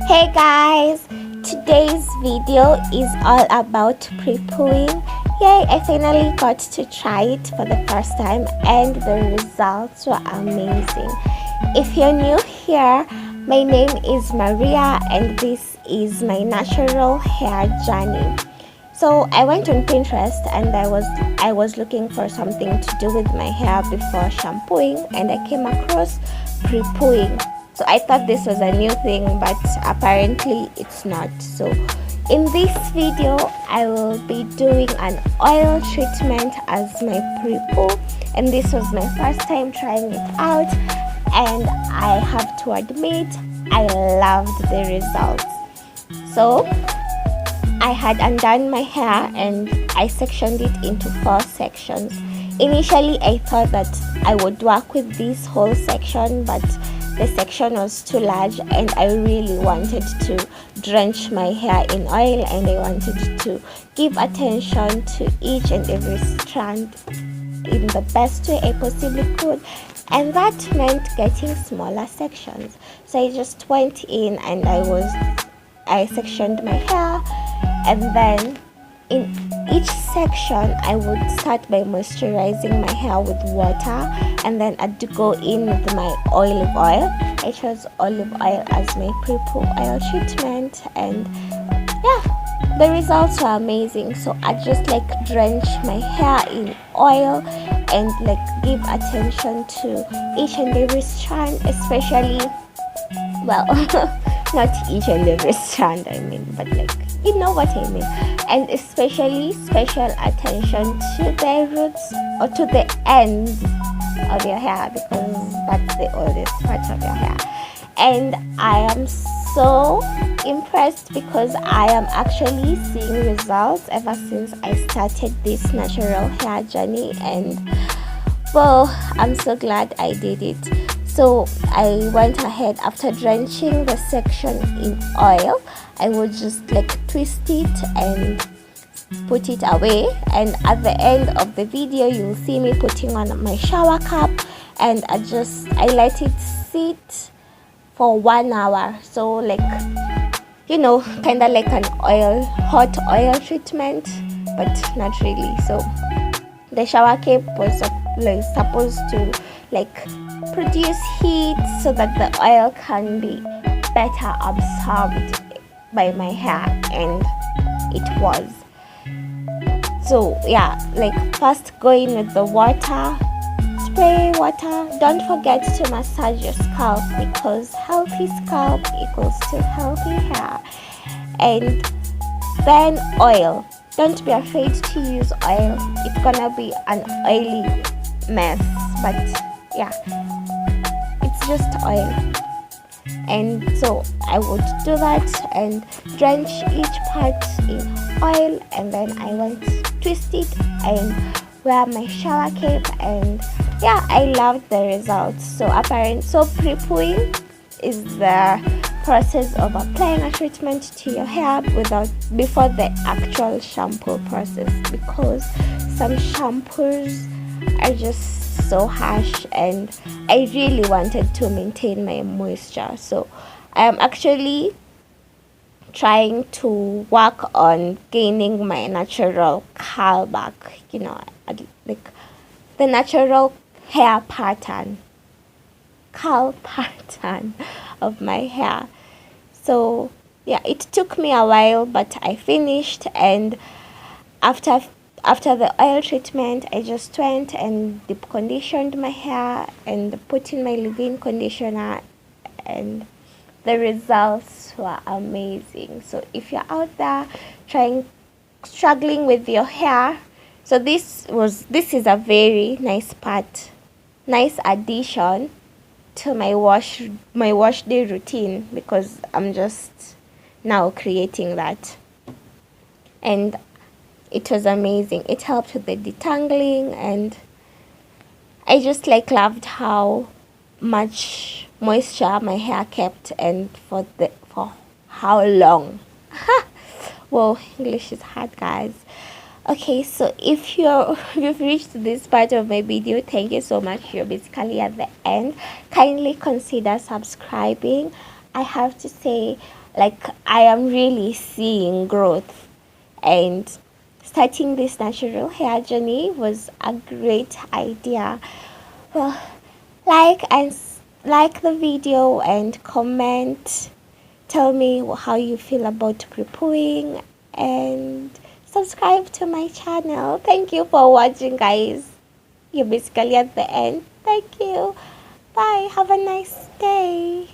Hey guys, today's video is all about pre-pooing. Yay, I finally got to try it for the first time and the results were amazing. If you're new here, my name is Maria and this is my natural hair journey. So I went on Pinterest and I was looking for something to do with my hair before shampooing, and I came across pre-pooing. So I thought this was a new thing, but apparently it's not. So in this video I will be doing an oil treatment as my pre-poo, and this was my first time trying it out, and I have to admit I loved the results. So I had undone my hair and I sectioned it into 4 sections. Initially I thought that I would work with this whole section, but the section was too large and I really wanted to drench my hair in oil, and I wanted to give attention to each and every strand in the best way I possibly could, and that meant getting smaller sections. So I just went in and I sectioned my hair, and then in each section I would start by moisturizing my hair with water, and then I'd go in with my olive oil. I chose olive oil as my pre-poo oil treatment, and yeah, the results were amazing. So I just drench my hair in oil and give attention to each and every strand, especially, well, not each and every strand I mean, but you know what I mean, and especially special attention to the roots or to the ends of your hair, because that's the oldest part of your hair. And I am so impressed because I am actually seeing results ever since I started this natural hair journey, and well, I'm so glad I did it. So I went ahead, after drenching the section in oil, I would just twist it and put it away, and at the end of the video you'll see me putting on my shower cap, and I let it sit for 1 hour. So you know, kind of like an hot oil treatment, but not really. So the shower cap was supposed to produce heat so that the oil can be better absorbed by my hair, and it was. So yeah, first go in with the water, spray water. Don't forget to massage your scalp, because healthy scalp equals to healthy hair. And then oil. Don't be afraid to use oil. It's gonna be an oily mess, but yeah, it's just oil. And so I would do that and drench each part in oil, and then I went twist it and wear my shower cape, and yeah, I loved the results. So pre-pooing is the process of applying a treatment to your hair before the actual shampoo process, because some shampoos are just so harsh and I really wanted to maintain my moisture. So I am actually trying to work on gaining my natural curl back, you know, the natural hair pattern, curl pattern of my hair. So yeah, it took me a while, but I finished, and after the oil treatment I just went and deep conditioned my hair and put in my leave-in conditioner, and the results were amazing. So if you're out there struggling with your hair, so this is a very nice addition to my wash day routine, because I'm just now creating that, and it was amazing. It helped with the detangling, and I just loved how much moisture my hair kept, and for how long. Whoa, English is hard, guys. Okay, so if you've reached this part of my video, thank you so much. You're basically at the end. Kindly consider subscribing I have to say, like, I am really seeing growth, and starting this natural hair journey was a great idea. Well, like the video and comment. Tell me how you feel about pre-pooing, and subscribe to my channel. Thank you for watching, guys. You're basically at the end. Thank you. Bye. Have a nice day.